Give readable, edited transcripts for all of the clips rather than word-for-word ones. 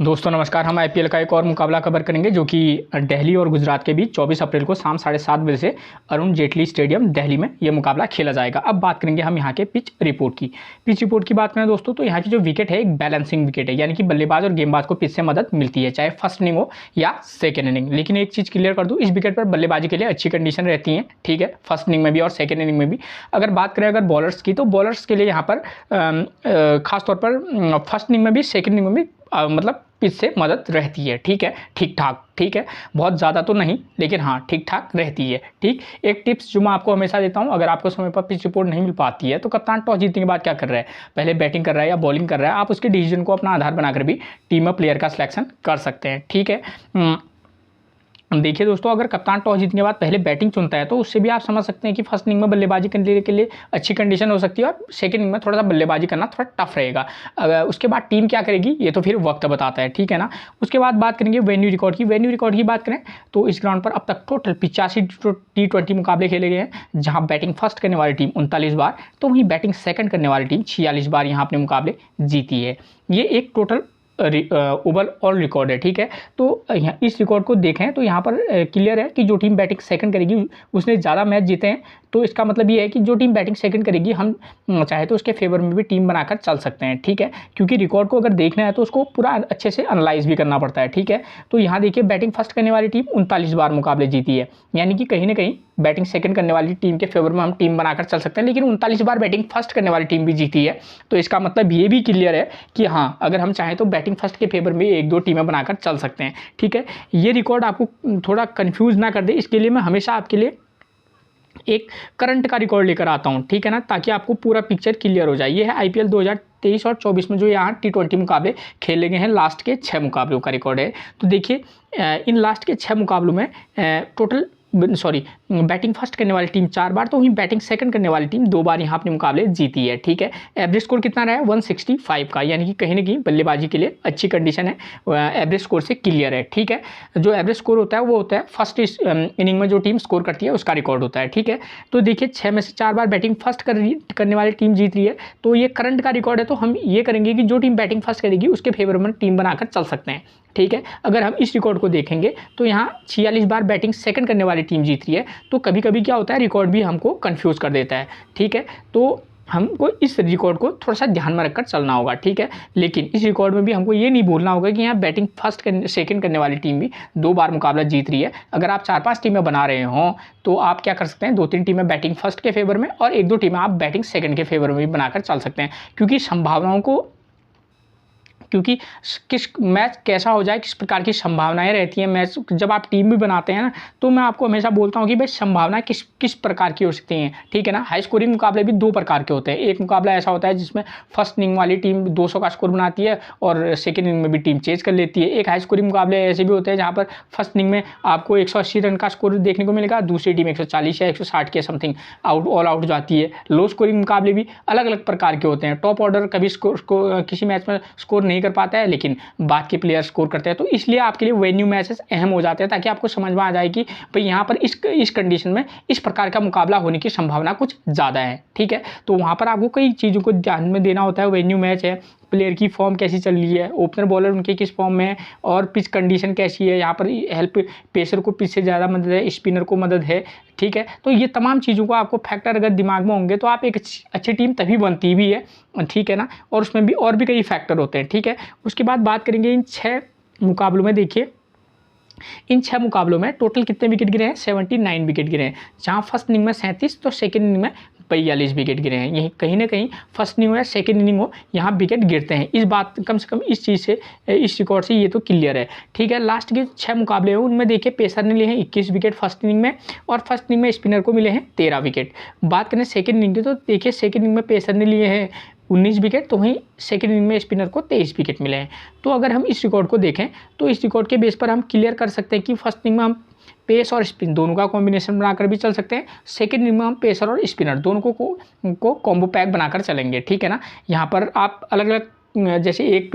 दोस्तों नमस्कार। हम आईपीएल का एक और मुकाबला कवर करेंगे जो कि दिल्ली और गुजरात के बीच 24 अप्रैल को शाम 7:30 बजे से अरुण जेटली स्टेडियम दिल्ली में ये मुकाबला खेला जाएगा। अब बात करेंगे हम यहाँ के पिच रिपोर्ट की। पिच रिपोर्ट की बात करें दोस्तों तो यहाँ की जो विकेट है एक बैलेंसिंग विकेट है, यानी कि बल्लेबाज और गेंदबाज को पिच से मदद मिलती है, चाहे फर्स्ट इनिंग हो या सेकेंड इनिंग। लेकिन एक चीज़ क्लियर कर दूँ, इस विकेट पर बल्लेबाजी के लिए अच्छी कंडीशन रहती है, ठीक है, फर्स्ट इनिंग में भी और सेकेंड इनिंग में भी। अगर बात करें अगर बॉलर्स की, तो बॉलर्स के लिए यहाँ पर खासतौर पर फर्स्ट इनिंग में भी सेकेंड इनिंग में भी मतलब पिच से मदद रहती है, ठीक है, ठीक ठाक, ठीक है, बहुत ज़्यादा तो नहीं लेकिन हाँ ठीक ठाक रहती है। ठीक, एक टिप्स जो मैं आपको हमेशा देता हूँ, अगर आपको समय पर पिच रिपोर्ट नहीं मिल पाती है तो कप्तान टॉस जीतने के बाद क्या कर रहा है, पहले बैटिंग कर रहा है या बॉलिंग कर रहा है, आप उसके डिसीजन को अपना आधार बनाकर भी टीम में प्लेयर का सिलेक्शन कर सकते हैं, ठीक है। देखिए दोस्तों, अगर कप्तान टॉस जीतने के बाद पहले बैटिंग चुनता है तो उससे भी आप समझ सकते हैं कि फर्स्ट इनिंग में बल्लेबाजी करने के लिए अच्छी कंडीशन हो सकती है और सेकंड इनिंग में थोड़ा सा बल्लेबाजी करना थोड़ा टफ रहेगा। उसके बाद टीम क्या करेगी ये तो फिर वक्त बताता है, ठीक है ना। उसके बाद बात करेंगे वेन्यू रिकॉर्ड की। वेन्यू रिकॉर्ड की बात करें तो इस ग्राउंड पर अब तक टोटल 85 T20 मुकाबले खेले गए हैं, जहाँ बैटिंग फर्स्ट करने वाली टीम 39 बार तो वहीं बैटिंग सेकंड करने वाली टीम 46 बार यहाँ अपने मुकाबले जीती है। ये एक टोटल ओवरऑल रिकॉर्ड है, ठीक है। तो इस रिकॉर्ड को देखें तो यहाँ पर क्लियर है कि जो टीम बैटिंग सेकंड करेगी उसने ज़्यादा मैच जीते हैं। तो इसका मतलब ये है कि जो टीम बैटिंग सेकंड करेगी हम चाहे तो उसके फेवर में भी टीम बनाकर चल सकते हैं, ठीक है, क्योंकि रिकॉर्ड को अगर देखना है तो उसको पूरा अच्छे से एनालाइज भी करना पड़ता है, ठीक है। तो यहाँ देखिए बैटिंग फर्स्ट करने वाली टीम 39 बार मुकाबले जीती है, यानी कि कहीं ना कहीं बैटिंग सेकंड करने वाली टीम के फेवर में हम टीम बनाकर चल सकते हैं, लेकिन 39 बार बैटिंग फर्स्ट करने वाली टीम भी जीती है। तो इसका मतलब ये भी क्लियर है कि हाँ अगर हम चाहें तो बैटिंग फर्स्ट के फेवर में एक दो टीमें बनाकर चल सकते हैं, ठीक है। ये रिकॉर्ड आपको थोड़ा कंफ्यूज ना कर दे, इसके लिए मैं हमेशा आपके लिए एक करंट का रिकॉर्ड लेकर आता हूं, ठीक है ना, ताकि आपको पूरा पिक्चर क्लियर हो जाए। ये है आईपीएल 2023 और 24 में जो यहाँ T20 मुकाबले खेले गए हैं, लास्ट के 6 मुकाबलों का रिकॉर्ड है। तो देखिए इन लास्ट के 6 मुकाबलों में टोटल बैटिंग फर्स्ट करने वाली टीम 4 बार तो वहीं बैटिंग सेकंड करने वाली टीम 2 बार यहाँ अपने मुकाबले जीती है, ठीक है। एवरेज स्कोर कितना रहा है 165 का, यानी कि कहीं ना कहीं बल्लेबाजी के लिए अच्छी कंडीशन है, एवरेज स्कोर से क्लियर है, ठीक है। जो एवरेज स्कोर होता है वो होता है फर्स्ट इनिंग में जो टीम स्कोर करती है उसका रिकॉर्ड होता है, ठीक है। तो देखिए 6 में से 4 बार बैटिंग फर्स्ट करने वाली टीम जीत रही है, तो ये करंट का रिकॉर्ड है। तो हम ये करेंगे कि जो टीम बैटिंग फर्स्ट करेगी उसके फेवर में टीम बनाकर चल सकते हैं, ठीक है। अगर हम इस रिकॉर्ड को देखेंगे तो यहाँ 46 बार बैटिंग सेकंड करने वाली टीम जीत रही है, तो कभी कभी क्या होता है रिकॉर्ड भी हमको कंफ्यूज कर देता है, ठीक है। तो हमको इस रिकॉर्ड को थोड़ा सा ध्यान में रखकर चलना होगा, ठीक है। लेकिन इस रिकॉर्ड में भी हमको ये नहीं भूलना होगा कि यहाँ बैटिंग फर्स्ट सेकंड करने वाली टीम भी 2 बार मुकाबला जीत रही है। अगर आप 4-5 टीमें बना रहे हों तो आप क्या कर सकते हैं, 2-3 टीमें बैटिंग फर्स्ट के फेवर में और 1-2 टीमें आप बैटिंग सेकंड के फेवर में भी बनाकर चल सकते हैं, क्योंकि संभावनाओं को क्योंकि किस मैच कैसा हो जाए किस प्रकार की संभावनाएं रहती हैं। मैच जब आप टीम भी बनाते हैं ना तो मैं आपको हमेशा बोलता हूं कि भाई संभावनाएं किस प्रकार की हो सकती हैं, ठीक है ना। हाई स्कोरिंग मुकाबले भी 2 प्रकार के होते हैं। एक मुकाबला ऐसा होता है जिसमें फर्स्ट इनिंग वाली टीम 200 का स्कोर बनाती है और सेकेंड इनिंग में भी टीम चेज कर लेती है। एक हाई स्कोरिंग मुकाबले ऐसे भी होते हैं जहाँ पर फर्स्ट इनिंग में आपको 180 रन का स्कोर देखने को मिलेगा, दूसरी टीम 140 या 160 के समथिंग ऑल आउट जाती है। लो स्कोरिंग मुकाबले भी अलग अलग प्रकार के होते हैं। टॉप ऑर्डर कभी किसी मैच में स्कोर नहीं कर पाता है लेकिन बाद के प्लेयर स्कोर करते हैं, तो इसलिए आपके लिए वेन्यू मैचेस अहम हो जाते हैं, ताकि आपको समझ में आ जाए कि भाई यहाँ पर इस कंडीशन में इस प्रकार का मुकाबला होने की संभावना कुछ ज़्यादा है, ठीक है। तो वहाँ पर आपको कई चीज़ों को ध्यान में देना होता है। वेन्यू मैच है, प्लेयर की फॉर्म कैसी चल रही है, ओपनर बॉलर उनके किस फॉर्म में है और पिच कंडीशन कैसी है, यहाँ पर हेल्प पेसर को पिच से ज़्यादा मदद है, स्पिनर को मदद है, ठीक है। तो ये तमाम चीज़ों को आपको फैक्टर अगर दिमाग में होंगे तो आप एक अच्छी टीम तभी बनती भी है, ठीक है ना। और उसमें भी और भी कई फैक्टर होते हैं, ठीक है। उसके बाद बात करेंगे इन 6 मुकाबलों में। देखिए इन 6 मुकाबलों में टोटल कितने विकेट गिरे हैं, 79 विकेट गिरे हैं, जहाँ फर्स्ट इनिंग में 37 तो सेकंड इनिंग में 42 विकेट गिरे हैं। यही कहीं ना कहीं फर्स्ट इनिंग हो या सेकंड इनिंग हो यहाँ विकेट गिरते हैं। इस बात कम से कम इस चीज़ से इस रिकॉर्ड से ये तो क्लियर है, ठीक है। लास्ट के 6 मुकाबले हैं उनमें देखिए पेसर ने लिए हैं 21 विकेट फर्स्ट इनिंग में और फर्स्ट इनिंग में स्पिनर को मिले हैं 13 विकेट। बात करें सेकेंड इनिंग की तो देखिए सेकेंड इनिंग में पेसर ने लिए हैं 19 विकेट तो वहीं सेकेंड इनिंग में स्पिनर को 23 विकेट मिले हैं। तो अगर हम इस रिकॉर्ड को देखें तो इस रिकॉर्ड के बेस पर हम क्लियर कर सकते हैं कि फर्स्ट इनिंग में हम पेस और स्पिन दोनों का कॉम्बिनेशन बनाकर भी चल सकते हैं, सेकेंड इनिंग में हम पेसर और स्पिनर दोनों को कॉम्बो पैक बनाकर चलेंगे, ठीक है ना। यहाँ पर आप अलग अलग जैसे एक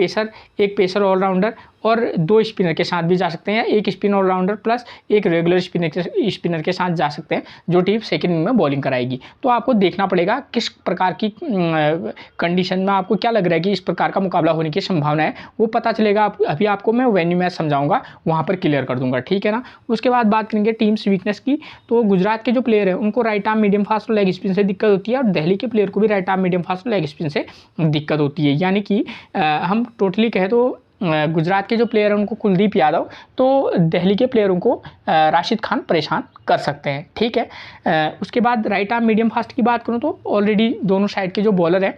पेसर ऑलराउंडर और 2 स्पिनर के साथ भी जा सकते हैं, एक स्पिन ऑलराउंडर प्लस एक रेगुलर स्पिनर के साथ जा सकते हैं, जो टीम सेकंड इनिंग में बॉलिंग कराएगी। तो आपको देखना पड़ेगा किस प्रकार की कंडीशन में आपको क्या लग रहा है कि इस प्रकार का मुकाबला होने की संभावना है, वो पता चलेगा। अभी आपको मैं वेन्यू मैच समझाऊंगा, वहाँ पर क्लियर कर दूंगा, ठीक है ना। उसके बाद बात करेंगे टीम्स वीकनेस की। तो गुजरात के जो प्लेयर है उनको right arm medium fast leg spin से दिक्कत होती है, और दिल्ली के प्लेयर को भी right arm medium fast leg spin से दिक्कत होती है। यानी कि हम टोटली कहें तो गुजरात के जो प्लेयर हैं उनको कुलदीप यादव, तो दिल्ली के प्लेयरों को राशिद खान परेशान कर सकते हैं, ठीक है। उसके बाद राइट आर्म मीडियम फास्ट की बात करूं तो ऑलरेडी दोनों साइड के जो बॉलर हैं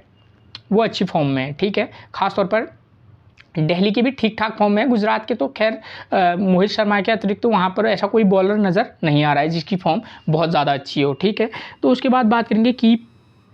वो अच्छी फॉर्म में है, ठीक है। खासतौर पर दिल्ली की भी ठीक ठाक फॉर्म में है। गुजरात के तो खैर मोहित शर्मा के अतिरिक्त तो वहाँ पर ऐसा कोई बॉलर नज़र नहीं आ रहा है जिसकी फॉर्म बहुत ज़्यादा अच्छी हो, ठीक है। तो उसके बाद बात करेंगे की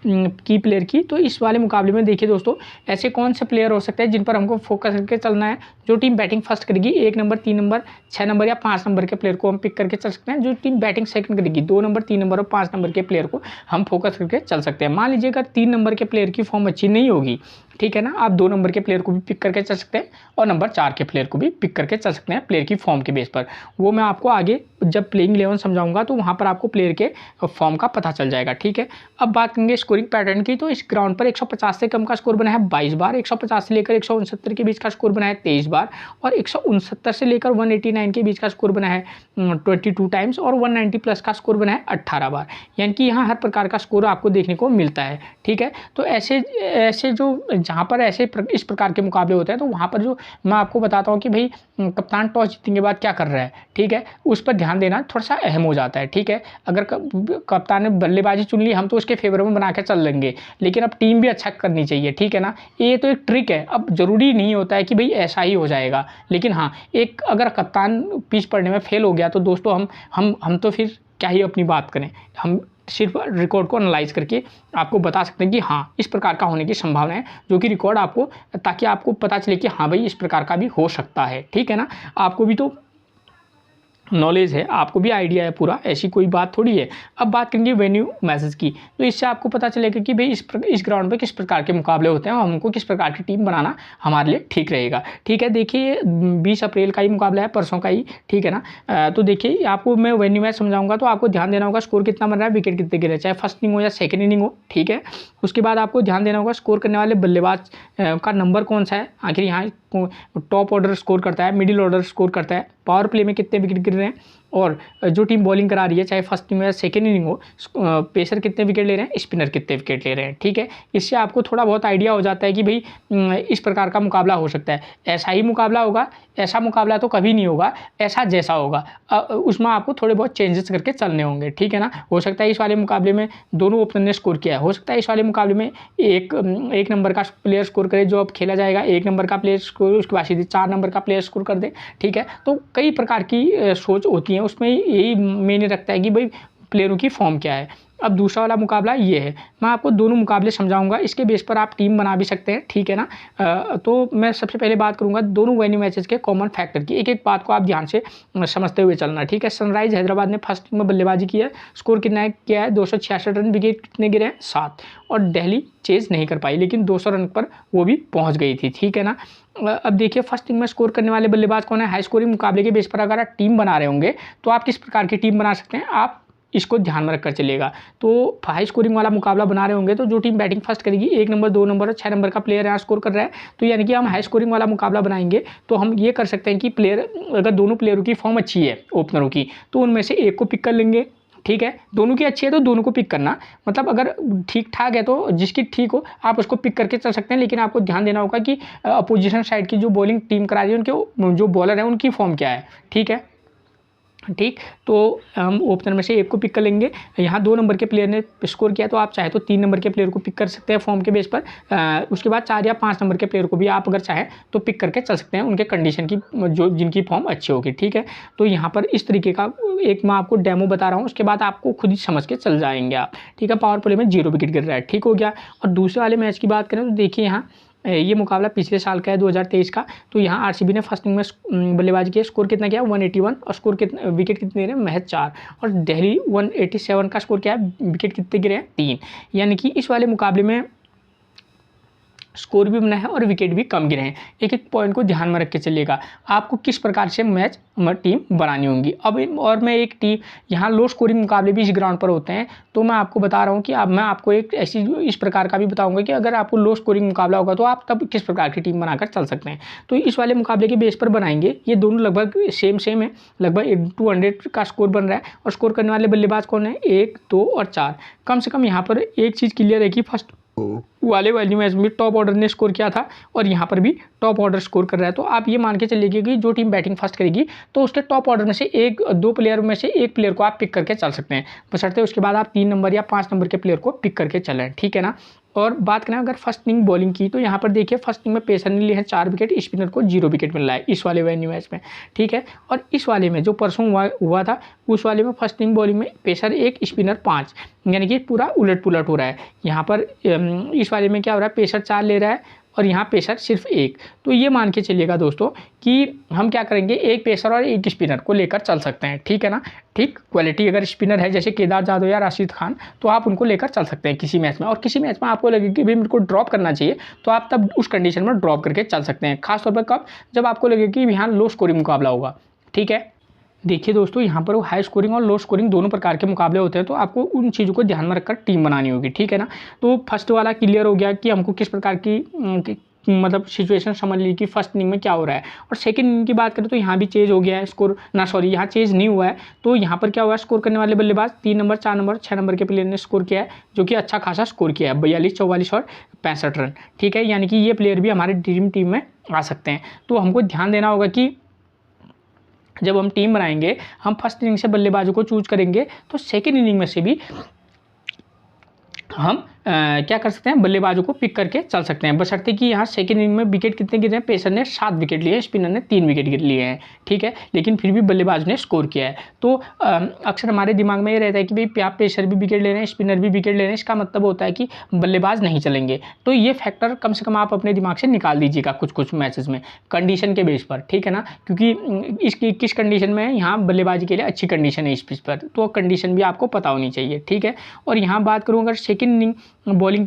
प्लेयर की। तो इस वाले मुकाबले में देखिए दोस्तों, ऐसे कौन से प्लेयर हो सकते हैं जिन पर हमको फोकस करके चलना है। जो टीम बैटिंग फर्स्ट करेगी 1 नंबर, 3 नंबर, 6 नंबर या 5 नंबर के प्लेयर को हम पिक करके चल सकते हैं। जो टीम बैटिंग सेकंड करेगी 2 नंबर, 3 नंबर और 5 नंबर के प्लेयर को हम फोकस करके चल सकते हैं। मान लीजिए अगर 3 नंबर के प्लेयर की फॉर्म अच्छी नहीं होगी, ठीक है ना, आप 2 नंबर के प्लेयर को भी पिक करके चल सकते हैं और नंबर 4 के प्लेयर को भी पिक करके चल सकते हैं प्लेयर की फॉर्म के बेस पर। वो मैं आपको आगे जब प्लेइंग 11 समझाऊंगा तो वहाँ पर आपको प्लेयर के फॉर्म का पता चल जाएगा, ठीक है। अब बात करेंगे स्कोरिंग पैटर्न की। तो इस ग्राउंड पर 150 से कम का स्कोर बना है 22 बार, 150 से लेकर 169 के बीच का स्कोर बना है 23 बार, और 169 से लेकर 189 के बीच का स्कोर बना है 22 टाइम्स, और 190 प्लस का स्कोर बना है 18 बार। यानी कि यहाँ हर प्रकार का स्कोर आपको देखने को मिलता है, ठीक है। तो ऐसे जो जहाँ पर इस प्रकार के मुकाबले होते हैं तो वहाँ पर जो मैं आपको बताता हूँ कि भाई कप्तान टॉस जीतने के बाद क्या कर रहा है, ठीक है, उस पर ध्यान देना थोड़ा सा अहम हो जाता है, ठीक है। अगर कप्तान ने बल्लेबाजी चुन ली, हम तो उसके फेवर में बना के चल लेंगे, लेकिन अब टीम भी अच्छा करनी चाहिए, ठीक है ना। ये तो एक ट्रिक है। अब जरूरी नहीं होता है कि भाई ऐसा ही हो जाएगा, लेकिन हाँ, एक अगर कप्तान पिच पड़ने में फेल हो गया तो दोस्तों हम तो फिर क्या ही अपनी बात करें। हम सिर्फ रिकॉर्ड को एनालाइज करके आपको बता सकते हैं कि हाँ इस प्रकार का होने की संभावना है, जो कि रिकॉर्ड आपको, ताकि आपको पता चले कि हाँ भाई इस प्रकार का भी हो सकता है, ठीक है ना। आपको भी तो नॉलेज है, आपको भी आइडिया है पूरा, ऐसी कोई बात थोड़ी है। अब बात करेंगे वेन्यू मैसेज की। तो इससे आपको पता चलेगा कि भाई इस ग्राउंड पे किस प्रकार के मुकाबले होते हैं और हमको किस प्रकार की टीम बनाना हमारे लिए ठीक रहेगा, ठीक है। देखिए 20 अप्रैल का ही मुकाबला है, परसों का ही, ठीक है ना। तो देखिए आपको मैं वेन्यू मैच समझाऊंगा, तो आपको ध्यान देना होगा स्कोर कितना बन रहा है, विकेट कितने गिरे, चाहे फर्स्ट इनिंग हो या सेकेंड इनिंग हो, ठीक है। उसके बाद आपको ध्यान देना होगा स्कोर करने वाले बल्लेबाज का नंबर कौन सा है। आखिर यहाँ टॉप ऑर्डर स्कोर करता है, मिडिल ऑर्डर स्कोर करता है, पावर प्ले में कितने विकेट गिर रहे हैं, और जो टीम बॉलिंग करा रही है चाहे फर्स्ट इनिंग या सेकेंड इनिंग हो, पेसर कितने विकेट ले रहे हैं, स्पिनर कितने विकेट ले रहे हैं, ठीक है। इससे आपको थोड़ा बहुत आइडिया हो जाता है कि भाई इस प्रकार का मुकाबला हो सकता है। ऐसा ही मुकाबला होगा, ऐसा मुकाबला तो कभी नहीं होगा, ऐसा जैसा होगा उसमें आपको थोड़े बहुत चेंजेस करके चलने होंगे, ठीक है ना। हो सकता है इस वाले मुकाबले में दोनों ओपनर ने स्कोर किया है, हो सकता है इस वाले मुकाबले में एक नंबर का प्लेयर स्कोर करे, जो अब खेला जाएगा 1 नंबर का प्लेयर स्कोर, उसके बाद सीधे 4 नंबर का प्लेयर स्कोर कर दे, ठीक है। तो कई प्रकार की सोच होती है, उसमें यही मेन रखता है कि भाई प्लेयरों की फॉर्म क्या है। अब दूसरा वाला मुकाबला ये है, मैं आपको दोनों मुकाबले समझाऊंगा, इसके बेस पर आप टीम बना भी सकते हैं, ठीक है ना। तो मैं सबसे पहले बात करूंगा दोनों वेन्यू मैचेस के कॉमन फैक्टर की। एक एक बात को आप ध्यान से समझते हुए चलना, ठीक है। सनराइज हैदराबाद ने फर्स्ट इनिंग में बल्लेबाजी की है, स्कोर कितना किया है 266 रन, विकेट कितने गिरे हैं 7, और दिल्ली चेज नहीं कर पाई, लेकिन 200 रन पर वो भी पहुँच गई थी, ठीक है ना। अब देखिए फर्स्ट इनिंग में स्कोर करने वाले बल्लेबाज कौन है। हाई स्कोरिंग मुकाबले के बेस पर अगर आप टीम बना रहे होंगे तो आप किस प्रकार की टीम बना सकते हैं, आप इसको ध्यान में रखकर चलेगा। तो हाई स्कोरिंग वाला मुकाबला बना रहे होंगे तो जो टीम बैटिंग फर्स्ट करेगी 1 नंबर, 2 नंबर और 6 नंबर का प्लेयर यहाँ स्कोर कर रहा है, तो यानी कि हम हाई स्कोरिंग वाला मुकाबला बनाएंगे तो हम ये कर सकते हैं कि प्लेयर, अगर दोनों प्लेयरों की फॉर्म अच्छी है ओपनरों की, तो उनमें से एक को पिक कर लेंगे, ठीक है। दोनों की अच्छी है तो दोनों को पिक करना, मतलब अगर ठीक ठाक है तो जिसकी ठीक हो आप उसको पिक करके चल सकते हैं, लेकिन आपको ध्यान देना होगा कि अपोजिशन साइड की जो बॉलिंग टीम करा रही है उनके जो बॉलर है उनकी फॉर्म क्या है, ठीक है, ठीक। तो हम ओपनर में से एक को पिक कर लेंगे। यहाँ 2 नंबर के प्लेयर ने स्कोर किया तो आप चाहे तो 3 नंबर के प्लेयर को पिक कर सकते हैं फॉर्म के बेस पर। उसके बाद 4 या 5 नंबर के प्लेयर को भी आप अगर चाहें तो पिक करके चल सकते हैं उनके कंडीशन की, जो जिनकी फॉर्म अच्छी होगी, ठीक है। तो यहाँ पर इस तरीके का एक मैं आपको डेमो बता रहा हूँ, उसके बाद आपको खुद ही समझ के चल जाएंगे आप, ठीक है। पावर प्ले में 0 विकेट गिर रहा है, ठीक हो गया। और दूसरे वाले मैच की बात करें तो देखिए यहाँ ये मुकाबला पिछले साल का है 2023 का। तो यहाँ आरसीबी ने फर्स्ट इनिंग में बल्लेबाजी किया, स्कोर कितना किया 181, और स्कोर कितना, विकेट कितने गिरे महज 4, और दिल्ली 187 का स्कोर किया है, विकेट कितने गिरे हैं 3। यानी कि इस वाले मुकाबले में स्कोर भी बना है और विकेट भी कम गिरे हैं। एक एक पॉइंट को ध्यान में रख के चलिएगा, आपको किस प्रकार से मैच टीम बनानी होगी। अब और मैं एक टीम यहाँ लो स्कोरिंग मुकाबले भी इस ग्राउंड पर होते हैं, तो मैं आपको बता रहा हूँ कि अब मैं आपको एक ऐसी इस प्रकार का भी बताऊंगा कि अगर आपको लो स्कोरिंग मुकाबला होगा तो आप तब किस प्रकार की टीम बनाकर चल सकते हैं। तो इस वाले मुकाबले के बेस पर बनाएंगे, ये दोनों लगभग सेम है, लगभग 200 का स्कोर बन रहा है। और स्कोर करने वाले बल्लेबाज कौन है, 1, 2 और 4। कम से कम यहाँ पर एक चीज़ क्लियर है कि फर्स्ट वाले मैच में टॉप ऑर्डर ने स्कोर किया था और यहाँ पर भी टॉप ऑर्डर स्कोर कर रहा है। तो आप ये मान के चलिए कि जो टीम बैटिंग फर्स्ट करेगी तो उसके टॉप ऑर्डर में से 1-2 प्लेयर में से एक प्लेयर को आप पिक करके चल सकते हैं, बशर्ते उसके बाद आप 3 नंबर या 5 नंबर के प्लेयर को पिक करके चलें, ठीक है ना। और बात करें अगर फर्स्ट इनिंग बॉलिंग की, तो यहाँ पर देखिए फर्स्ट इनिंग में पेसर ने लिए हैं 4 विकेट, स्पिनर को 0 विकेट मिल रहा है इस वाले वेन्यू मैच में, ठीक है। और इस वाले में जो परसों हुआ था उस वाले में फर्स्ट इनिंग बॉलिंग में पेसर 1 स्पिनर 5, यानी कि पूरा उलट पुलट हो रहा है। यहाँ पर इस वाले में क्या हो रहा है, पेसर 4 ले रहा है और यहाँ पेसर सिर्फ 1। तो ये मान के चलिएगा दोस्तों कि हम क्या करेंगे, एक पेसर और एक स्पिनर को लेकर चल सकते हैं, ठीक है ना। ठीक क्वालिटी अगर स्पिनर है जैसे केदार जाधव या राशिद खान, तो आप उनको लेकर चल सकते हैं किसी मैच में। और किसी मैच में आपको लगे कि भाई मेरे को ड्रॉप करना चाहिए, तो आप तब उस कंडीशन में ड्रॉप करके चल सकते हैं। खासतौर पर कब, जब आपको लगे कि यहाँ लो स्कोरिंग मुकाबला होगा, ठीक है। देखिए दोस्तों, यहाँ पर वो हाई स्कोरिंग और लो स्कोरिंग दोनों प्रकार के मुकाबले होते हैं, तो आपको उन चीज़ों को ध्यान में रखकर टीम बनानी होगी, ठीक है ना। तो फर्स्ट वाला क्लियर हो गया कि हमको किस प्रकार की मतलब सिचुएशन समझ ली कि फर्स्ट इनिंग में क्या हो रहा है। और सेकंड इनिंग की बात करें तो यहाँ भी चेंज हो गया है स्कोर, यहाँ चेंज नहीं हुआ है। तो यहाँ पर क्या हुआ है, स्कोर करने वाले बल्लेबाज 3 नंबर, 4 नंबर, 6 नंबर के प्लेयर ने स्कोर किया है, जो कि अच्छा खासा स्कोर किया है, 42, 44 और 65 रन, ठीक है। यानी कि ये प्लेयर भी हमारे ड्रीम टीम में आ सकते हैं। तो हमको ध्यान देना होगा कि जब हम टीम बनाएंगे, हम फर्स्ट इनिंग से बल्लेबाजों को चूज करेंगे, तो सेकेंड इनिंग में से भी हम क्या कर सकते हैं, बल्लेबाजों को पिक करके चल सकते हैं, बशर्ते कि यहाँ सेकंड इनिंग में विकेट कितने गिरे हैं, पेसर ने 7 विकेट लिए हैं, स्पिनर ने 3 विकेट लिए हैं, ठीक है। लेकिन फिर भी बल्लेबाज ने स्कोर किया है। तो अक्सर हमारे दिमाग में ये रहता है कि भाई आप पेसर भी विकेट ले रहे हैं, स्पिनर भी विकेट ले रहे हैं, इसका मतलब होता है कि बल्लेबाज नहीं चलेंगे। तो ये फैक्टर कम से कम आप अपने दिमाग से निकाल दीजिएगा कुछ मैचेस में कंडीशन के बेस पर, ठीक है ना। क्योंकि इसकी किस कंडीशन में है, यहाँ बल्लेबाजी के लिए अच्छी कंडीशन है इस पिच पर, तो कंडीशन भी आपको पता होनी चाहिए, ठीक है। और यहाँ बात करूँ अगर सेकेंड इनिंग बॉलिंग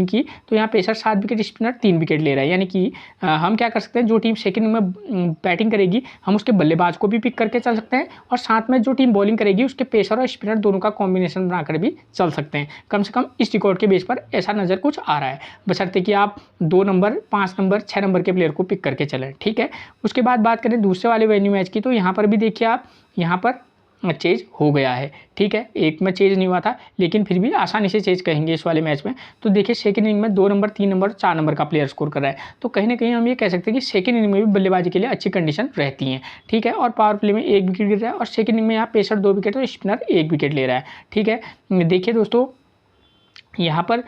की, तो यहाँ पेसर 7 विकेट, स्पिनर 3 विकेट ले रहा है। यानी कि हम क्या कर सकते हैं, जो टीम सेकंड में बैटिंग करेगी हम उसके बल्लेबाज को भी पिक करके चल सकते हैं, और साथ में जो टीम बॉलिंग करेगी उसके पेसर और स्पिनर दोनों का कॉम्बिनेशन बनाकर भी चल सकते हैं। कम से कम इस रिकॉर्ड के बेस पर ऐसा नज़र कुछ आ रहा है, बशर्ते कि आप 2 नंबर, 5 नंबर, 6 नंबर के प्लेयर को पिक करके चलें, ठीक है। उसके बाद बात करें दूसरे वाले वेन्यू मैच की, तो यहाँ पर भी देखिए आप, यहाँ पर चेंज हो गया है, ठीक है। एक में चेंज नहीं हुआ था, लेकिन फिर भी आसानी से चेंज कहेंगे इस वाले मैच में। तो देखिए सेकंड इनिंग में 2 नंबर, 3 नंबर, 4 नंबर का प्लेयर स्कोर कर रहा है, तो कहीं ना कहीं हम ये कह सकते हैं कि सेकंड इनिंग में भी बल्लेबाजी के लिए अच्छी कंडीशन रहती हैं, ठीक है। और पावर प्ले में 1 विकेट गिर रहा है, और सेकंड इनिंग में यहाँ पेसर 2 विकेट और स्पिनर 1 विकेट ले रहा है, ठीक है। देखिए दोस्तों, यहाँ पर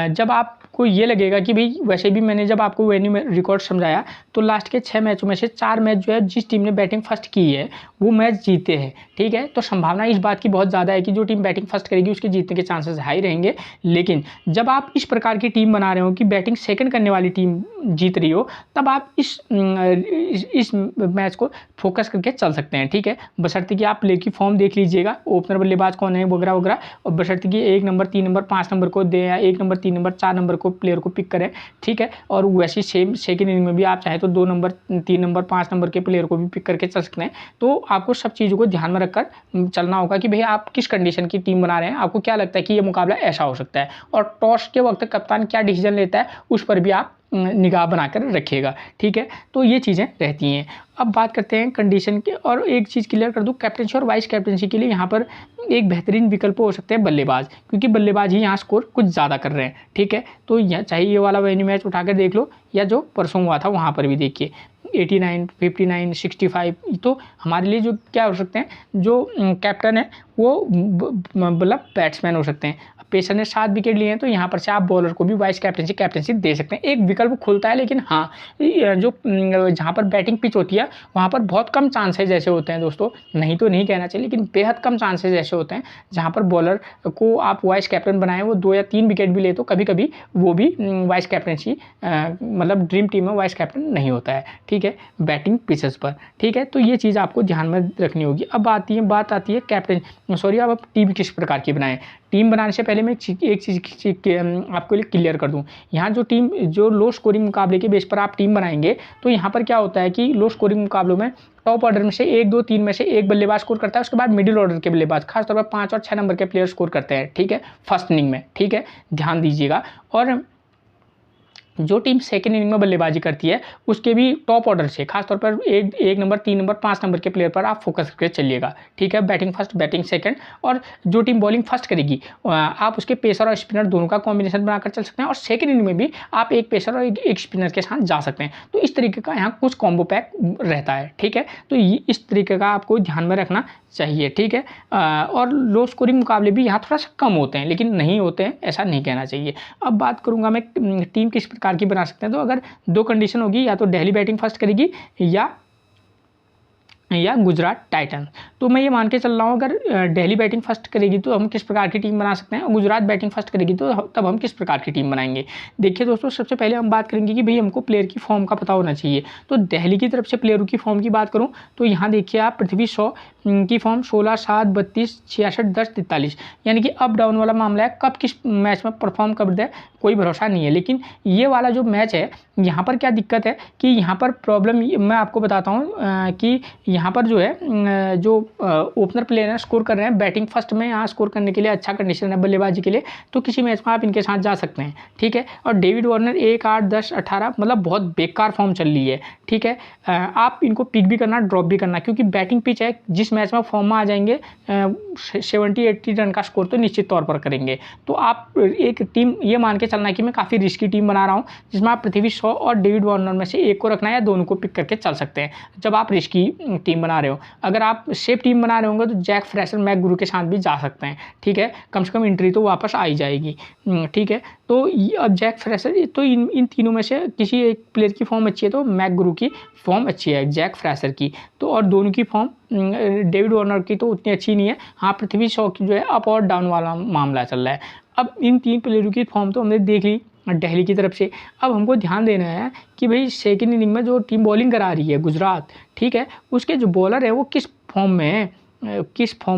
जब आपको ये लगेगा कि भाई, वैसे भी मैंने जब आपको वेन्यू में रिकॉर्ड समझाया, तो लास्ट के 6 मैचों में से 4 मैच जो है जिस टीम ने बैटिंग फर्स्ट की है वो मैच जीते हैं, ठीक है। तो संभावना इस बात की बहुत ज़्यादा है कि जो टीम बैटिंग फर्स्ट करेगी उसके जीतने के चांसेस हाई रहेंगे। लेकिन जब आप इस प्रकार की टीम बना रहे हो कि बैटिंग सेकंड करने वाली टीम जीत रही हो, तब आप इस मैच को फोकस करके चल सकते हैं, ठीक है। बशर्ते कि आप प्लेयर की फॉर्म देख लीजिएगा, ओपनर बल्लेबाज कौन है वगैरह वगैरह, और बशर्ते कि 1 नंबर, 3 नंबर, 5 नंबर को दें, या 1 नंबर, 3 नंबर, 4 नंबर को प्लेयर को पिक करें, ठीक है। और वैसे सेम सेकंड इनिंग में भी आप चाहे तो 2 नंबर, 3 नंबर, 5 नंबर के प्लेयर को भी पिक करके चल सकते हैं। तो आपको सब चीज़ों को ध्यान में रखकर चलना होगा कि भाई आप किस कंडीशन की टीम बना रहे हैं, आपको क्या लगता है कि ये मुकाबला ऐसा हो सकता है, और टॉस के वक्त कप्तान क्या डिसीजन लेता है उस पर भी आप निगाह बनाकर रखिएगा, ठीक है। तो ये चीज़ें रहती हैं। अब बात करते हैं कंडीशन के, और एक चीज़ क्लियर कर दूं, कैप्टनसी और वाइस कैप्टनसी के लिए यहाँ पर एक बेहतरीन विकल्प हो सकते हैं बल्लेबाज, क्योंकि बल्लेबाज ही यहाँ स्कोर कुछ ज़्यादा कर रहे हैं, ठीक है। तो यह चाहे ये वाला वेन्यू मैच उठाकर देख लो, या जो परसों हुआ था वहाँ पर भी देखिए 89, 59, 65। तो हमारे लिए जो क्या हो सकते हैं, जो कैप्टन है वो मतलब बैट्समैन हो सकते हैं। पेसर ने 7 विकेट लिए हैं, तो यहाँ पर से आप बॉलर को भी वाइस कैप्टनसी दे सकते हैं। एक विकल्प खुलता है, लेकिन हाँ, जो जहाँ पर बैटिंग पिच होती है वहाँ पर बहुत कम चांसेज ऐसे होते हैं दोस्तों, नहीं तो नहीं कहना चाहिए, लेकिन बेहद कम चांसेज ऐसे होते हैं जहाँ पर बॉलर को आप वाइस कैप्टन बनाएं, वो 2 या 3 विकेट भी ले, तो कभी कभी वो भी वाइस कैप्टनसी मतलब ड्रीम टीम में वाइस कैप्टन नहीं होता है, ठीक है। ठीक है, बैटिंग पिचेस पर, ठीक है। तो ये चीज़ आपको ध्यान में रखनी होगी। अब बात आती है कैप्टन, सॉरी, अब टीम किस प्रकार की बनाएं। टीम बनाने से पहले मैं एक चीज़ आपको लिए क्लियर कर दूं। यहाँ जो लो स्कोरिंग मुकाबले के बेस पर आप टीम बनाएंगे, तो यहाँ पर क्या होता है कि लो स्कोरिंग मुकाबलों में टॉप ऑर्डर में से 1, 2, 3 में से एक बल्लेबाज स्कोर करता है, उसके बाद मिडिल ऑर्डर के बल्लेबाज खासतौर पर 5 और 6 नंबर के प्लेयर स्कोर करते हैं, ठीक है, फर्स्ट इनिंग में, ठीक है, ध्यान दीजिएगा। और जो टीम सेकंड इनिंग में बल्लेबाजी करती है उसके भी टॉप ऑर्डर से खासतौर पर 1 नंबर, 3 नंबर, 5 नंबर के प्लेयर पर आप फोकस करके चलिएगा, ठीक है, बैटिंग फर्स्ट, बैटिंग सेकंड। और जो टीम बॉलिंग फर्स्ट करेगी आप उसके पेसर और स्पिनर दोनों का कॉम्बिनेशन बनाकर चल सकते हैं, और सेकंड इनिंग में भी आप एक पेसर और एक स्पिनर के साथ जा सकते हैं। तो इस तरीके का यहाँ कुछ कॉम्बो पैक रहता है, ठीक है। तो इस तरीके का आपको ध्यान में रखना चाहिए, ठीक है। और लो स्कोरिंग मुकाबले भी यहाँ थोड़ा सा कम होते हैं, लेकिन नहीं होते हैं ऐसा नहीं कहना चाहिए। अब बात करूँगा मैं टीम किस प्रकार की बना सकते हैं। तो अगर 2 कंडीशन होगी, या तो दिल्ली बैटिंग फर्स्ट करेगी या गुजरात टाइटंस। तो मैं ये मान के चल रहा हूँ, अगर दिल्ली बैटिंग फर्स्ट करेगी तो हम किस प्रकार की टीम बना सकते हैं, और गुजरात बैटिंग फर्स्ट करेगी तो तब हम किस प्रकार की टीम बनाएंगे। देखिए दोस्तों, सबसे पहले हम बात करेंगे कि भाई हमको प्लेयर की फॉर्म का पता होना चाहिए। तो दिल्ली की तरफ से प्लेयरों की फॉर्म की बात करूँ तो यहाँ देखिए आप पृथ्वी शॉ की फॉर्म 16, 7, 32, 66, 10, 43, यानी कि अप डाउन वाला मामला है। कब किस मैच में परफॉर्म कर दे कोई भरोसा नहीं है। लेकिन ये वाला जो मैच है, यहाँ पर क्या दिक्कत है कि यहाँ पर प्रॉब्लम मैं आपको बताता हूँ कि यहाँ पर जो है जो ओपनर प्लेयर हैं स्कोर कर रहे हैं बैटिंग फर्स्ट में, यहाँ स्कोर करने के लिए अच्छा कंडीशन है बल्लेबाजी के लिए, तो किसी मैच में आप इनके साथ जा सकते हैं, ठीक है। और डेविड वार्नर 1, 8, 10, 18 मतलब बहुत बेकार फॉर्म चल रही है, ठीक है। आप इनको पिक भी करना, ड्रॉप भी करना, क्योंकि बैटिंग पिच है, जिस मैच में फॉर्म में आ जाएंगे 70-80 रन का स्कोर तो निश्चित तौर पर करेंगे। तो आप एक टीम ये मान के चलना है कि मैं काफ़ी रिस्की टीम बना रहा हूँ, जिसमें आप पृथ्वी शॉ और डेविड वार्नर में से एक को रखना है या दोनों को पिक करके चल सकते हैं जब आप रिस्की टीम बना रहे हो। अगर आप सेफ टीम बना रहे होंगे तो जैक फ्रेशर, मैकग्रू के साथ भी जा सकते हैं, ठीक है, कम से कम एंट्री तो वापस आ ही जाएगी, ठीक है। तो अब जैक फ्रेशर, तो इन तीनों में से किसी एक प्लेयर की फॉर्म अच्छी है तो मैकग्रू की फॉर्म अच्छी है, जैक फ्रेशर की, तो और दोनों की फॉर्म डेविड वार्नर की तो उतनी अच्छी नहीं है। हाँ, पृथ्वी शॉ की जो है अप और डाउन वाला मामला चल रहा है। अब इन 3 प्लेयरों की फॉर्म तो हमने देख ली दिल्ली की तरफ से। अब हमको ध्यान देना है कि भाई सेकंड इनिंग में जो टीम बॉलिंग करा रही है गुजरात, ठीक है, उसके जो बॉलर है वो किस फॉर्म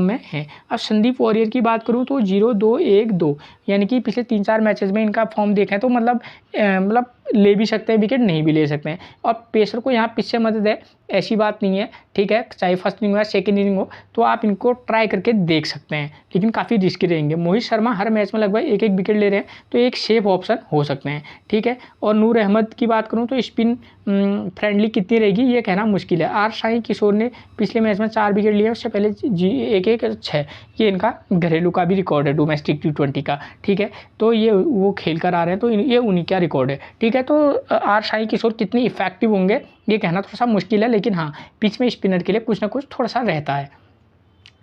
में है। अब संदीप वॉरियर की बात करूं तो 0, 2, 1, 2, यानी कि पिछले 3-4 मैचेस में इनका फॉर्म देखें तो मतलब ले भी सकते हैं विकेट, नहीं भी ले सकते हैं। और पेसर को यहाँ पिच से मदद है, ऐसी बात नहीं है, ठीक है, चाहे फर्स्ट इनिंग हो या सेकंड इनिंग हो, तो आप इनको ट्राई करके देख सकते हैं, लेकिन काफ़ी रिस्की रहेंगे। मोहित शर्मा हर मैच में लगभग 1-1 विकेट ले रहे हैं, तो एक सेफ ऑप्शन हो सकते हैं, ठीक है। और नूर अहमद की बात करूँ तो स्पिन फ्रेंडली कितनी रहेगी ये कहना मुश्किल है। आर साई किशोर ने पिछले मैच में 4 विकेट लिए, उससे पहले 1-1-6, ये इनका घरेलू का भी रिकॉर्ड है, डोमेस्टिक T20 का, ठीक है। तो ये वो खेल कर आ रहे हैं, तो ये उन्हीं का रिकॉर्ड है, ठीक है। तो आर साई किशोर कितनी इफेक्टिव होंगे ये कहना थोड़ा सा मुश्किल है, लेकिन हाँ, पिच में स्पिनर के लिए कुछ ना कुछ थोड़ा सा रहता है,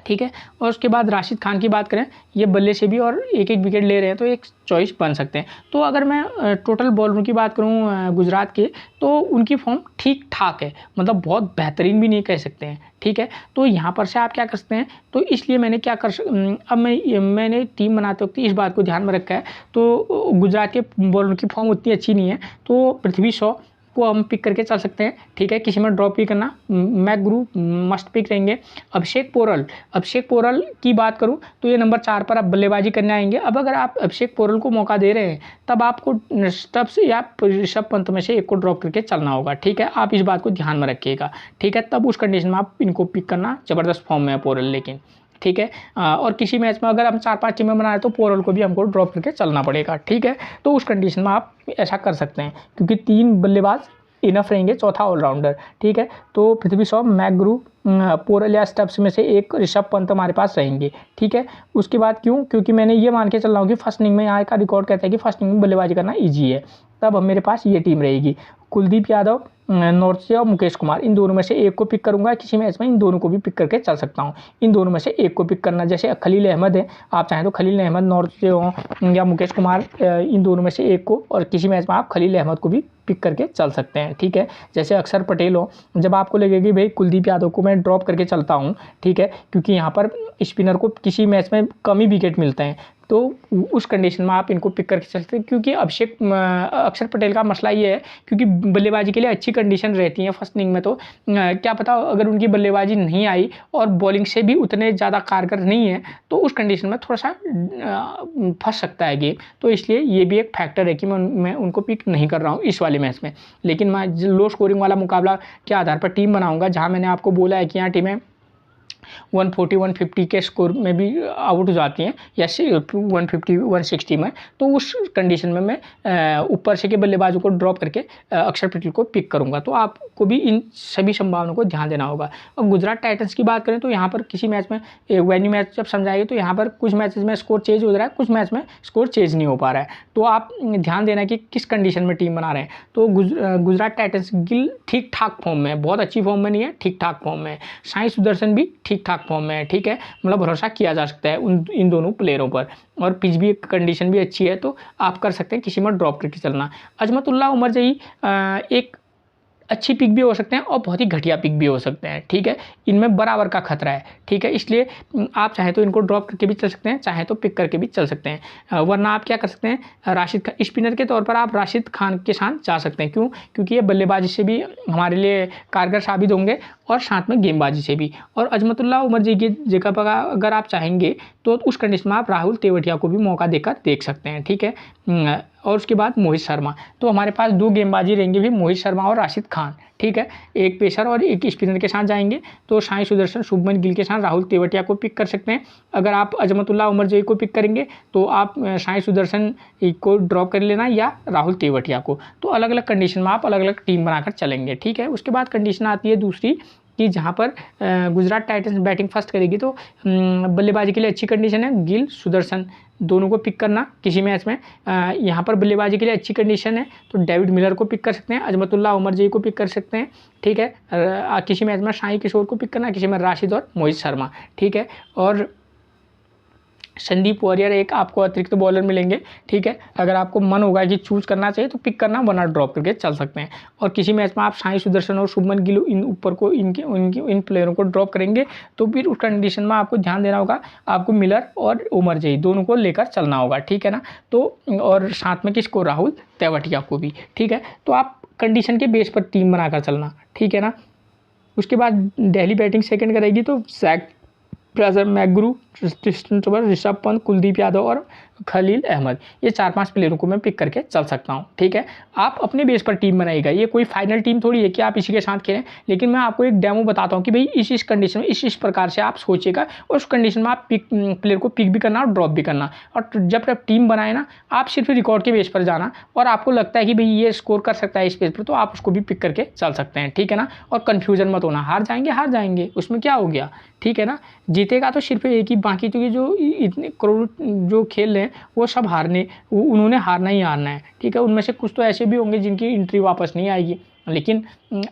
ठीक है। और उसके बाद राशिद खान की बात करें, ये बल्ले से भी और 1-1 विकेट ले रहे हैं, तो एक चॉइस बन सकते हैं। तो अगर मैं टोटल बॉलरों की बात करूं गुजरात के, तो उनकी फॉर्म ठीक ठाक है, मतलब बहुत बेहतरीन भी नहीं कह सकते हैं, ठीक है। तो यहाँ पर से आप क्या कर सकते हैं, तो इसलिए मैंने क्या अब मैंने टीम बनाते वक्त इस बात को ध्यान में रखा है। तो गुजरात के बॉलरों की फॉर्म उतनी अच्छी नहीं है, तो पृथ्वी शॉ को हम पिक करके चल सकते हैं, ठीक है, किसी में ड्रॉप भी करना, मैकग्रू मस्ट पिक रहेंगे। अभिषेक पोरल की बात करूं तो ये नंबर 4 पर आप बल्लेबाजी करने आएंगे। अब अगर आप अभिषेक पोरल को मौका दे रहे हैं तब आपको तब से या ऋषभ पंत में से एक को ड्रॉप करके चलना होगा, ठीक है, आप इस बात को ध्यान में रखिएगा, ठीक है। तब उस कंडीशन में आप इनको पिक करना, ज़बरदस्त फॉर्म में है पोरल, लेकिन ठीक है। और किसी मैच में अगर हम 4-5 टीमें बना रहे तो पोरल को भी हमको ड्रॉप करके चलना पड़ेगा, ठीक है। तो उस कंडीशन में आप ऐसा कर सकते हैं, क्योंकि 3 बल्लेबाज इनफ रहेंगे, चौथा ऑलराउंडर, ठीक है। तो पृथ्वी शॉ, मैकग्रू, पोरल या स्टब्स में से एक ऋषभ पंत हमारे पास रहेंगे, ठीक है। उसके बाद क्योंकि मैंने ये मान के चल रहा हूँ कि फर्स्ट इनिंग में यहाँ का रिकॉर्ड कहता है कि फर्स्ट इनिंग में बल्लेबाजी करना ईजी है, तब अब मेरे पास ये टीम रहेगी। कुलदीप यादव, नॉर्थ और मुकेश कुमार, इन दोनों में से एक को पिक करूंगा। किसी मैच में इन दोनों को भी पिक करके चल सकता हूं, इन दोनों में से एक को पिक करना। जैसे खलील अहमद है, आप चाहें तो खलील अहमद, नॉर्थ हो या मुकेश कुमार, इन दोनों में से एक को, और किसी मैच में आप खलील अहमद को भी पिक करके चल सकते हैं, ठीक है। जैसे अक्षर पटेल हो, जब आपको लगेगा कि भाई कुलदीप यादव को मैं ड्रॉप करके चलता हूँ, ठीक है, क्योंकि यहाँ पर स्पिनर को किसी मैच में कम ही विकेट मिलते हैं, तो उस कंडीशन में आप इनको पिक करके चलते हैं। क्योंकि अक्षर पटेल का मसला ये है, क्योंकि बल्लेबाजी के लिए अच्छी कंडीशन रहती है फर्स्ट इनिंग में, तो क्या पता अगर उनकी बल्लेबाजी नहीं आई और बॉलिंग से भी उतने ज़्यादा कारगर नहीं है तो उस कंडीशन में थोड़ा सा फंस सकता है गेम। तो इसलिए ये भी एक फैक्टर है कि मैं उनको पिक नहीं कर रहा हूँ इस वाले मैच में। लेकिन मैं लो स्कोरिंग वाला मुकाबला के आधार पर टीम बनाऊंगा, जहाँ मैंने आपको बोला है कि यहाँ टीमें 140 150 के स्कोर में भी आउट हो जाती हैं या 150 160 में, तो उस कंडीशन में मैं ऊपर से के बल्लेबाजों को ड्रॉप करके अक्षर पटेल को पिक करूंगा। तो आपको भी इन सभी संभावनाओं को ध्यान देना होगा। और गुजरात टाइटंस की बात करें तो यहाँ पर किसी मैच में वेन्यू मैच जब समझाएंगे तो यहाँ पर कुछ मैचेस में स्कोर चेंज हो रहा है, कुछ मैच में स्कोर चेंज नहीं हो पा रहा है। तो आप ध्यान देना कि किस कंडीशन में टीम बना रहे हैं। तो गुजरात टाइटंस गिल ठीक ठाक फॉर्म में, बहुत अच्छी फॉर्म में नहीं है, ठीक ठाक फॉर्म में। साई सुदर्शन भी ठीक ठाक फॉर्म में है, ठीक है, मतलब भरोसा किया जा सकता है इन दोनों प्लेयरों पर। और पिच भी कंडीशन भी अच्छी है, तो आप कर सकते हैं किसी में ड्रॉप करके चलना। अजमतुल्लाह उमरजई एक अच्छी पिक भी हो सकते हैं और बहुत ही घटिया पिक भी हो सकते हैं, ठीक है, इनमें बराबर का खतरा है, ठीक है। इसलिए आप चाहे तो इनको ड्रॉप करके भी चल सकते हैं, चाहे तो पिक करके भी चल सकते हैं। वरना आप क्या कर सकते हैं, राशिद खान स्पिनर के तौर पर आप राशिद खान के साथ जा सकते हैं। क्यों? क्योंकि ये बल्लेबाजी से भी हमारे लिए कारगर साबित होंगे और साथ में गेंदबाजी से भी। और अजमतुल्लाह उमरजई की जगह पर अगर आप चाहेंगे तो उस कंडीशन में आप राहुल तेवतिया को भी मौका देकर देख सकते हैं, ठीक है। और उसके बाद मोहित शर्मा, तो हमारे पास दो गेंदबाजी रहेंगे भी, मोहित शर्मा और राशिद खान, ठीक है। एक पेसर और एक स्पिनर के साथ जाएंगे, तो साई सुदर्शन शुभमन गिल के साथ राहुल तेवतिया को पिक कर सकते हैं। अगर आप अजमतुल्लाह उमरजई को पिक करेंगे तो आप साई सुदर्शन को ड्रॉप कर लेना या राहुल तेवतिया को। तो अलग अलग कंडीशन में आप अलग अलग टीम बनाकर चलेंगे, ठीक है। उसके बाद कंडीशन आती है दूसरी कि जहाँ पर गुजरात टाइटंस बैटिंग फर्स्ट करेगी, तो बल्लेबाजी के लिए अच्छी कंडीशन है, गिल सुदर्शन दोनों को पिक करना किसी मैच में। यहाँ पर बल्लेबाजी के लिए अच्छी कंडीशन है, तो डेविड मिलर को पिक कर सकते हैं, अजमतुल्लाह उमरजई को पिक कर सकते हैं, ठीक है। किसी मैच में साई किशोर को पिक करना, किसी में राशिद और मोहित शर्मा, ठीक है। और संदीप वॉरियर एक आपको अतिरिक्त बॉलर मिलेंगे, ठीक है। अगर आपको मन होगा कि चूज करना चाहिए तो पिक करना, वरना ड्रॉप करके चल सकते हैं। और किसी मैच में आप साई सुदर्शन और शुभमन गिल इन ऊपर को इन प्लेयरों को ड्रॉप करेंगे तो फिर उस कंडीशन में आपको ध्यान देना होगा, आपको मिलर और उमरजई दोनों को लेकर चलना होगा, ठीक है ना। तो और साथ में किसको, राहुल तेवतिया को भी, ठीक है। तो आप कंडीशन के बेस पर टीम बनाकर चलना, ठीक है ना। उसके बाद दिल्ली बैटिंग सेकंड करेगी, तो जैक फ्रेजर, मैकग्रू, ऋषभ पंत, कुलदीप यादव और खलील अहमद, ये 4-5 प्लेयरों को मैं पिक करके चल सकता हूँ, ठीक है। आप अपने बेस पर टीम बनाइएगा, ये कोई फाइनल टीम थोड़ी है कि आप इसी के साथ खेलें। लेकिन मैं आपको एक डेमो बताता हूँ कि भाई इस कंडीशन में इस प्रकार से आप सोचिएगा, और उस कंडीशन में आप प्लेयर को पिक भी करना और ड्रॉप भी करना। और जब टीम बनाए ना, आप सिर्फ रिकॉर्ड के बेस पर जाना, और आपको लगता है कि भाई ये स्कोर कर सकता है इस बेस पर, तो आप उसको भी पिक करके चल सकते हैं, ठीक है ना। और कन्फ्यूजन मत होना, हार जाएंगे उसमें क्या हो गया, ठीक है ना। जीतेगा तो सिर्फ एक ही, बाकी तो ये जो इतने करोड़ जो खेल रहे हैं वो सब उन्होंने हारना ही हारना है, ठीक है। उनमें से कुछ तो ऐसे भी होंगे जिनकी एंट्री वापस नहीं आएगी। लेकिन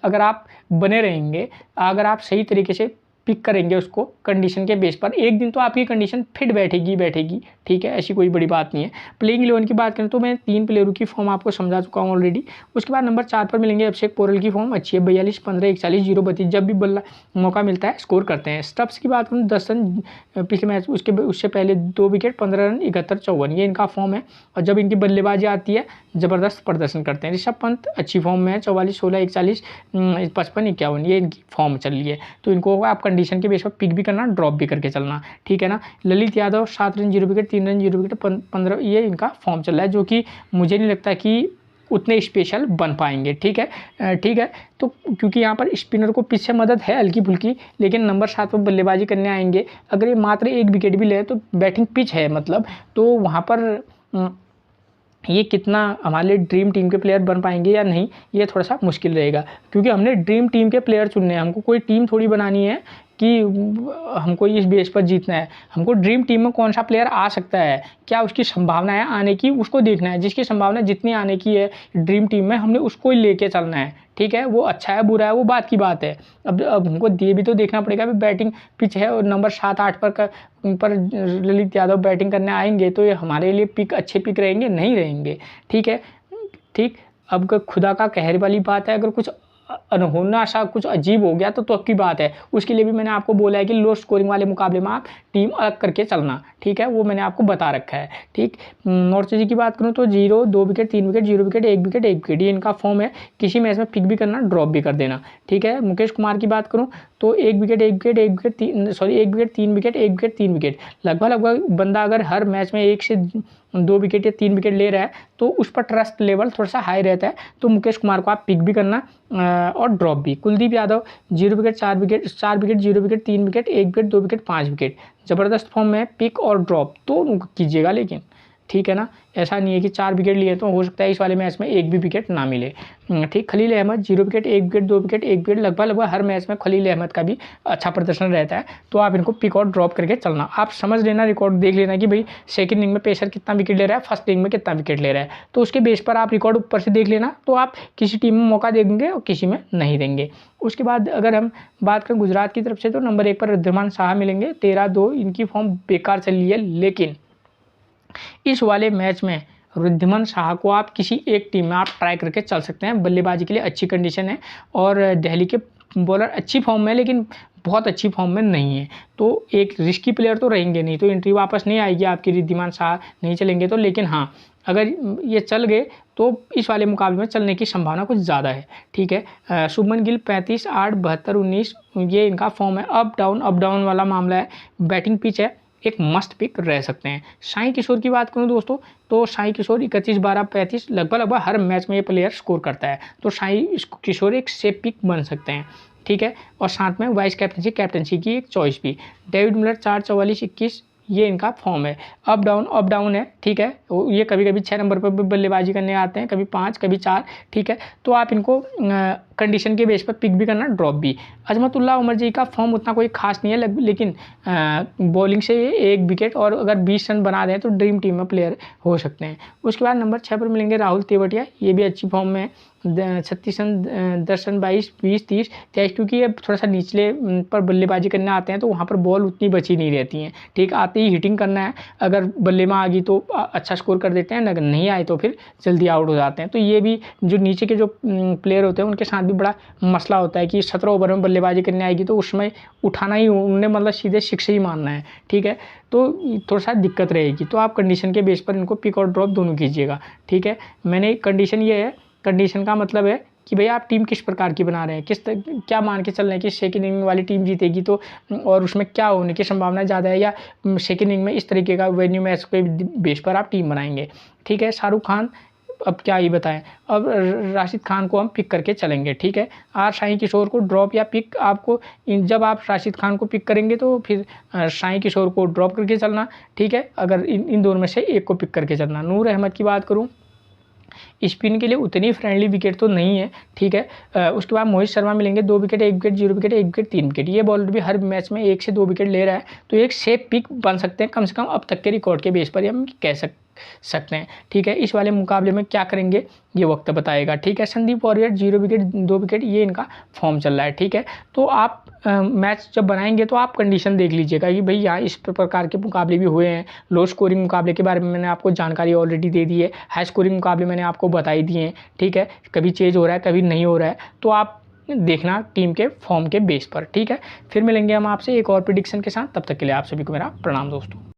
अगर आप बने रहेंगे, अगर आप सही तरीके से पिक करेंगे उसको कंडीशन के बेस पर, एक दिन तो आपकी कंडीशन फिट बैठेगी, ठीक है, ऐसी कोई बड़ी बात नहीं है। प्लेइंग 11 की बात करें तो मैं 3 प्लेयरों की फॉर्म आपको समझा चुका हूँ ऑलरेडी। उसके बाद नंबर 4 पर मिलेंगे अभिषेक पोरल की फॉर्म अच्छी है, 42, 15, 41, 0, 32, जब भी बल्ला मौका मिलता है स्कोर करते हैं। स्टब्स की बात करूँ 10 रन पिछले मैच, उससे पहले 2 विकेट, 15 रन, 71, 54, ये इनका फॉर्म है। और जब इनकी बल्लेबाजी आती है ज़बरदस्त प्रदर्शन करते हैं। ऋषभ पंत अच्छी फॉर्म में है, 44, 16, 41, 55, 51, ये इनकी फॉर्म चल रही है। तो इनको आप कंडीशन के बेस पर पिक भी करना, ड्रॉप भी करके चलना, ठीक है ना। Lalit Yadav 7 run 0 wicket, 3 run 0 wicket, 15, ये इनका फॉर्म चल रहा है, जो कि मुझे नहीं लगता कि उतने स्पेशल बन पाएंगे, ठीक है। तो क्योंकि यहाँ पर स्पिनर को पिच से मदद है हल्की फुल्की, लेकिन नंबर 7 पर बल्लेबाजी करने आएंगे, अगर ये मात्र 1 विकेट भी ले तो बैटिंग पिच है मतलब, तो वहाँ पर ये कितना हमारे लिए ड्रीम टीम के प्लेयर बन पाएंगे या नहीं, ये थोड़ा सा मुश्किल रहेगा। क्योंकि हमने ड्रीम टीम के प्लेयर चुनने हैं, हमको कोई टीम थोड़ी बनानी है कि हमको इस बेस पर जीतना है। हमको ड्रीम टीम में कौन सा प्लेयर आ सकता है, क्या उसकी संभावना है आने की, उसको देखना है। जिसकी संभावना जितनी आने की है ड्रीम टीम में, हमने उसको ही लेके चलना है, ठीक है। वो अच्छा है बुरा है वो बात की बात है। अब हमको ये भी तो देखना पड़ेगा, बैटिंग पिच है और नंबर 7-8 पर ललित यादव बैटिंग करने आएंगे, तो ये हमारे लिए अच्छे पिक रहेंगे नहीं रहेंगे, ठीक है। ठीक, अब खुदा का कहर वाली बात है, अगर कुछ अनहोना सा कुछ अजीब हो गया तो की बात है। उसके लिए भी मैंने आपको बोला है कि लो स्कोरिंग वाले मुकाबले में आप टीम अलग करके चलना, ठीक है, वो मैंने आपको बता रखा है। ठीक, नॉर्थ ईस्ट की बात करूँ तो 0, 2 wicket, 3 wicket, 0 wicket, 1 wicket, 1 wicket, ये इनका फॉर्म है। किसी मैच में पिक भी करना, ड्रॉप भी कर देना, ठीक है। मुकेश कुमार की बात करूँ तो 1 wicket, 1 wicket, 1 wicket, 1 wicket, 3 wicket, 1 wicket, 3 wicket, लगभग बंदा अगर हर मैच में 1 से 2 विकेट या 3 विकेट ले रहा है तो उस पर ट्रस्ट लेवल थोड़ा सा हाई रहता है। तो मुकेश कुमार को आप पिक भी करना और ड्रॉप भी। Kuldeep Yadav 0 wicket, 4 wicket, 4 wicket, 0 wicket, 3 wicket, 1 wicket, 2 wicket, 5 wicket, ज़बरदस्त फॉर्म में। पिक और ड्रॉप दोनों कीजिएगा लेकिन, ठीक है ना। ऐसा नहीं है कि 4 विकेट लिए तो हो सकता है इस वाले मैच में एक भी विकेट ना मिले, ठीक। Khalil Ahmed 0 wicket, 1 wicket, 2 wicket, 1 wicket, लगभग हर मैच में खलील अहमद का भी अच्छा प्रदर्शन रहता है। तो आप इनको पिक और ड्रॉप करके चलना। आप समझ लेना, रिकॉर्ड देख लेना कि भाई सेकंड इनिंग में पेसर कितना विकेट ले रहा है, फर्स्ट इनिंग में कितना विकेट ले रहा है, तो उसके बेस पर आप रिकॉर्ड ऊपर से देख लेना। तो आप किसी टीम में मौका देंगे और किसी में नहीं देंगे। उसके बाद अगर हम बात करें गुजरात की तरफ से तो नंबर 1 पर रिद्धिमान साहा मिलेंगे, 13-2 इनकी फॉर्म बेकार चली है। लेकिन इस वाले मैच में रिद्धिमान साहा को आप किसी एक टीम में आप ट्राई करके चल सकते हैं। बल्लेबाजी के लिए अच्छी कंडीशन है और दिल्ली के बॉलर अच्छी फॉर्म में, लेकिन बहुत अच्छी फॉर्म में नहीं है। तो एक रिस्की प्लेयर तो रहेंगे नहीं, तो एंट्री वापस नहीं आएगी आपकी, रिद्धिमान साहा नहीं चलेंगे तो। लेकिन हाँ, अगर ये चल गए तो इस वाले मुकाबले में चलने की संभावना कुछ ज़्यादा है, ठीक है। शुभमन गिल 35, 8, 72, 19 ये इनका फॉर्म है। अप डाउन वाला मामला है। बैटिंग पिच है, एक मस्ट पिक रह सकते हैं। साई किशोर की बात करूं दोस्तों तो साई किशोर 31, 12, 35 लगभग हर मैच में ये प्लेयर स्कोर करता है। तो साई किशोर एक सेफ पिक बन सकते हैं, ठीक है। और साथ में वाइस कैप्टनसी की एक चॉइस भी। डेविड मिलर 4, 44, 21 ये इनका फॉर्म है। अप डाउन है, ठीक है। ये कभी कभी 6 नंबर पर भी बल्लेबाजी करने आते हैं, कभी 5, कभी 4, ठीक है। तो आप इनको कंडीशन के बेस पर पिक भी करना, ड्रॉप भी। अजमतुल्ला उमर जी का फॉर्म उतना कोई खास नहीं है, लेकिन बॉलिंग से 1 विकेट और अगर 20 रन बना दें तो ड्रीम टीम में प्लेयर हो सकते हैं। उसके बाद नंबर 6 पर मिलेंगे राहुल तेवटिया, ये भी अच्छी फॉर्म में है। 36 रन, 10 रन, 22, 20, 30, 23, क्योंकि ये थोड़ा सा निचले पर बल्लेबाजी करने आते हैं तो वहाँ पर बॉल उतनी बची नहीं रहती हैं, ठीक। आते ही हिटिंग करना है, अगर बल्ले में आ गई तो अच्छा स्कोर कर देते हैं, अगर नहीं आए तो फिर जल्दी आउट हो जाते हैं। तो ये भी जो नीचे के जो प्लेयर होते हैं उनके साथ भी बड़ा मसला होता है कि 17 ओवर में बल्लेबाजी करने आएगी तो उसमें उठाना ही उन्हें मतलब सीधे 6 ही मारना है, ठीक है। तो थोड़ा सा दिक्कत रहेगी। तो आप कंडीशन के बेस पर इनको पिक और ड्रॉप दोनों कीजिएगा, ठीक है। मैंने कंडीशन ये है, कंडीशन का मतलब है कि भाई आप टीम किस प्रकार की बना रहे हैं, क्या मान के चल रहे हैं कि सेकंड इनिंग वाली टीम जीतेगी तो, और उसमें क्या होने की संभावना ज़्यादा है, या सेकंड इनिंग में इस तरीके का वेन्यू मैच के बेस पर आप टीम बनाएंगे, ठीक है। शाहरुख खान अब क्या ही बताएं, अब राशिद खान को हम पिक करके चलेंगे, ठीक है। और साई किशोर को ड्रॉप या पिक, आपको जब आप राशिद खान को पिक करेंगे तो फिर साई किशोर को ड्रॉप करके चलना, ठीक है। अगर इन दोनों में से एक को पिक करके चलना। नूर अहमद की बात करूँ, स्पिन के लिए उतनी फ्रेंडली विकेट तो नहीं है, ठीक है। उसके बाद मोहित शर्मा मिलेंगे, 2 wicket, 1 wicket, 0 wicket, 1 wicket, 3 wicket. ये बॉलर भी हर मैच में 1 से 2 विकेट ले रहा है, तो एक सेफ पिक बन सकते हैं, कम से कम अब तक के रिकॉर्ड के बेस पर हम कह सकते हैं, ठीक है। इस वाले मुकाबले में क्या करेंगे ये वक्त बताएगा, ठीक है। संदीप वॉरियर 0 विकेट, 2 विकेट ये इनका फॉर्म चल रहा है, ठीक है। तो आप मैच जब बनाएंगे तो आप कंडीशन देख लीजिएगा कि भाई यहाँ इस प्रकार के मुकाबले भी हुए हैं। लो स्कोरिंग मुकाबले के बारे में मैंने आपको जानकारी ऑलरेडी दे दी है, हाई स्कोरिंग मुकाबले मैंने आपको बताई दिए हैं, ठीक है। कभी चेंज हो रहा है, कभी नहीं हो रहा है, तो आप देखना टीम के फॉर्म के बेस पर, ठीक है। फिर मिलेंगे हम आपसे एक और प्रेडिक्शन के साथ, तब तक के लिए आप सभी को मेरा प्रणाम दोस्तों।